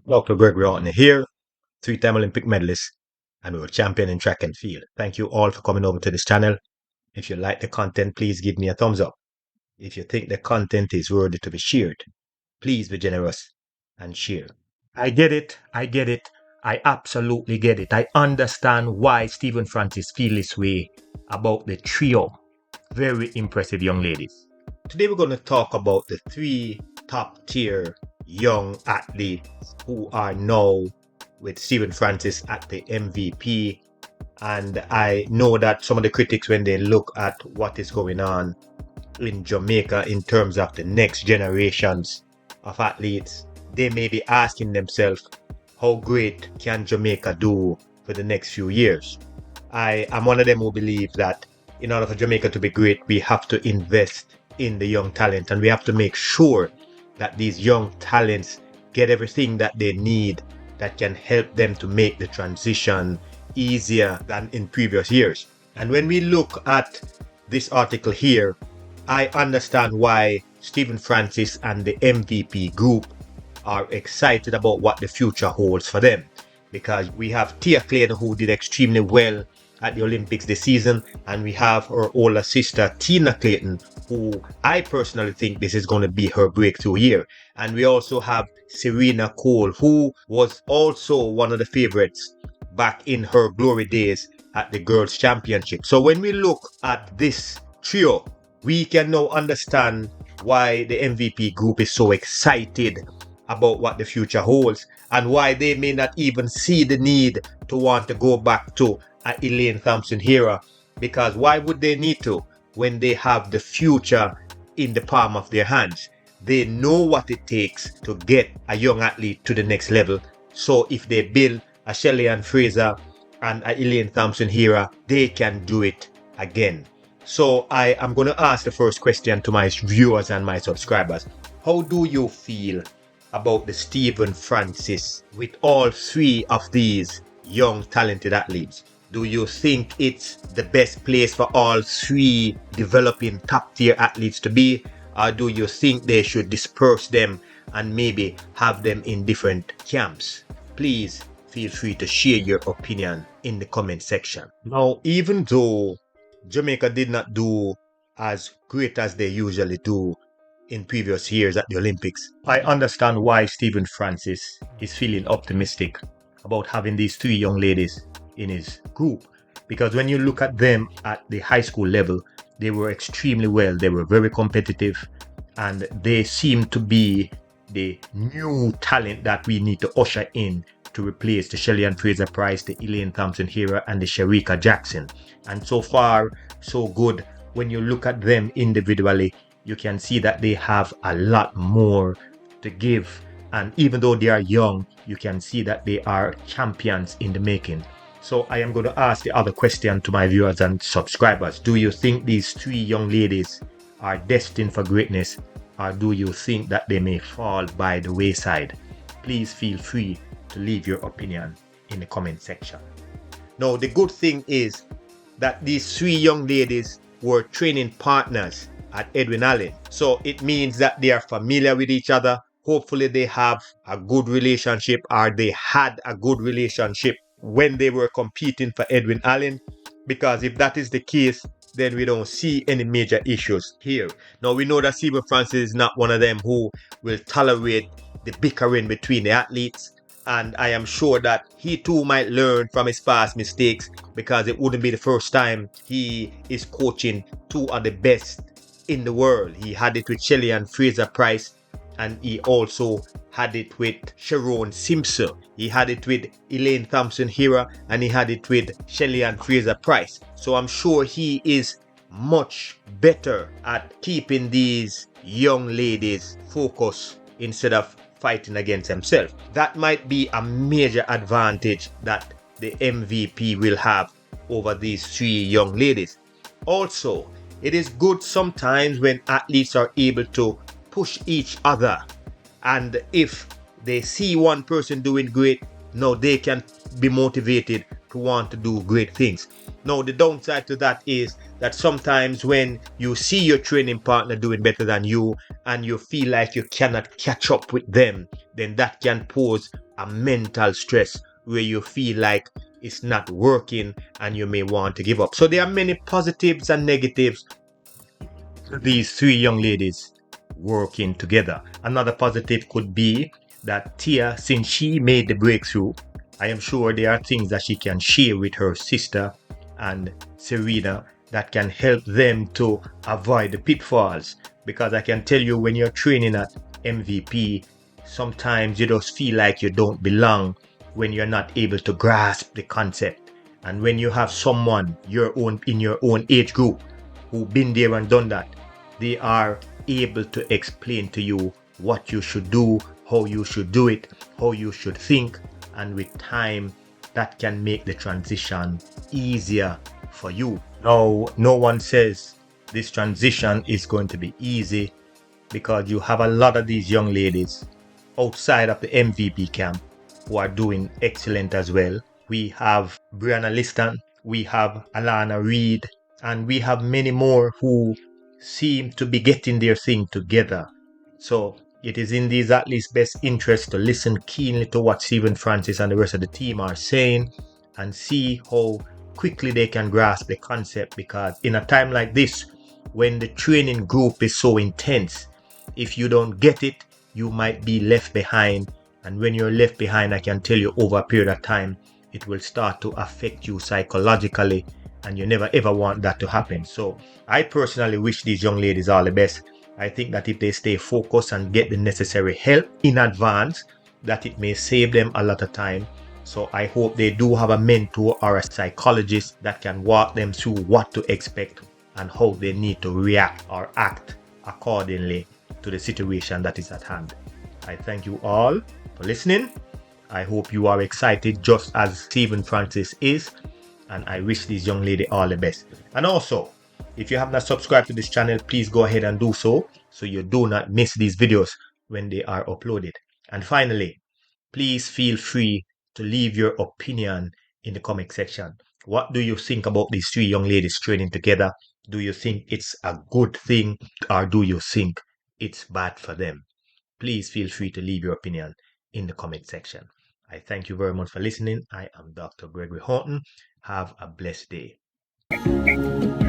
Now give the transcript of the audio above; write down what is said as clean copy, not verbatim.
Dr. Gregory Ortner here, three-time Olympic medalist and world champion in track and field. Thank you all for coming over to this channel. If you like the content, please give me a thumbs up. If you think the content is worthy to be shared, please be generous and share. I get it. I absolutely get it. I understand why Stephen Francis feels this way about the trio. Very impressive young ladies. Today we're going to talk about the three top tier young athletes who are now with Stephen Francis at the MVP. And I know that some of the critics, when they look at what is going on in Jamaica in terms of the next generations of athletes, they may be asking themselves, how great can Jamaica do for the next few years? I am one of them who believe that in order for Jamaica to be great, we have to invest in the young talent, and we have to make sure that these young talents get everything that they need that can help them to make the transition easier than in previous years. And when we look at this article here, I understand why Stephen Francis and the MVP group are excited about what the future holds for them, because we have Tia Clayton, who did extremely well at the Olympics this season, and we have her older sister Tina Clayton, who I personally think this is going to be her breakthrough year. And we also have Serena Cole, who was also one of the favorites back in her glory days at the Girls' Championship. So when we look at this trio, we can now understand why the MVP group is so excited about what the future holds, and why they may not even see the need to want to go back to Elaine Thompson era, because why would they need to when they have the future in the palm of their hands? They know what it takes to get a young athlete to the next level. So if they build a Shelley Ann Fraser and a Elaine Thompson era, they can do it again. So I am going to ask the first question to my viewers and my subscribers. How do you feel about the Stephen Francis with all three of these young talented athletes? Do you think it's the best place for all three developing top tier athletes to be? Or do you think they should disperse them and maybe have them in different camps? Please feel free to share your opinion in the comment section. Now, even though Jamaica did not do as great as they usually do in previous years at the Olympics, I understand why Stephen Francis is feeling optimistic about having these three young ladies in his group. Because when you look at them at the high school level, they were extremely well. They were very competitive, and they seem to be the new talent that we need to usher in to replace the Shelley Ann Fraser Price, the Elaine Thompson era, and the Shericka Jackson. And so far, so good. When you look at them individually, you can see that they have a lot more to give. And even though they are young, you can see that they are champions in the making. So I am going to ask the other question to my viewers and subscribers. Do you think these three young ladies are destined for greatness, or do you think that they may fall by the wayside? Please feel free to leave your opinion in the comment section. Now, the good thing is that these three young ladies were training partners at Edwin Allen. So it means that they are familiar with each other. Hopefully they have a good relationship, or they had a good relationship when they were competing for Edwin Allen, because if that is the case, then we don't see any major issues here. Now, we know that Stephen Francis is not one of them who will tolerate the bickering between the athletes, and I am sure that he too might learn from his past mistakes, because it wouldn't be the first time he is coaching two of the best in the world. He had it with Shelley Ann Fraser Price, and he also had it with Sharon Simpson. He had it with Elaine Thompson Hera, and he had it with Shelley Ann Fraser Price. So I'm sure he is much better at keeping these young ladies focused instead of fighting against himself. That might be a major advantage that the MVP will have over these three young ladies. Also, it is good sometimes when athletes are able to push each other, and if they see one person doing great, now they can be motivated to want to do great things. Now, the downside to that is that sometimes when you see your training partner doing better than you and you feel like you cannot catch up with them, then that can pose a mental stress where you feel like it's not working and you may want to give up. So there are many positives and negatives to these three young ladies working together. Another positive could be that Tia, since she made the breakthrough, I am sure there are things that she can share with her sister and Serena that can help them to avoid the pitfalls. Because I can tell you, when you're training at MVP, sometimes you just feel like you don't belong when you're not able to grasp the concept. And when you have someone in your own age group who've been there and done that, they are able to explain to you what you should do, how you should do it, how you should think, and with time, that can make the transition easier for you. Now, no one says this transition is going to be easy, because you have a lot of these young ladies outside of the MVP camp who are doing excellent as well. We have Brianna Liston, we have Alana Reed, and we have many more who seem to be getting their thing together. So it is in these athletes' best interest to listen keenly to what Stephen Francis and the rest of the team are saying and see how quickly they can grasp the concept, because in a time like this, when the training group is so intense, if you don't get it, you might be left behind. And when you're left behind, I can tell you, over a period of time, it will start to affect you psychologically, and you never ever want that to happen. So I personally wish these young ladies all the best. I think that if they stay focused and get the necessary help in advance, that it may save them a lot of time. So I hope they do have a mentor or a psychologist that can walk them through what to expect and how they need to react or act accordingly to the situation that is at hand. I thank you all for listening. I hope you are excited just as Stephen Francis is, and I wish this young lady all the best. And also, if you have not subscribed to this channel, please go ahead and do so you do not miss these videos when they are uploaded. And finally, please feel free to leave your opinion in the comment section. What do you think about these three young ladies training together? Do you think it's a good thing, or do you think it's bad for them? Please feel free to leave your opinion in the comment section. I thank you very much for listening. I am Dr. Gregory Horton. Have a blessed day.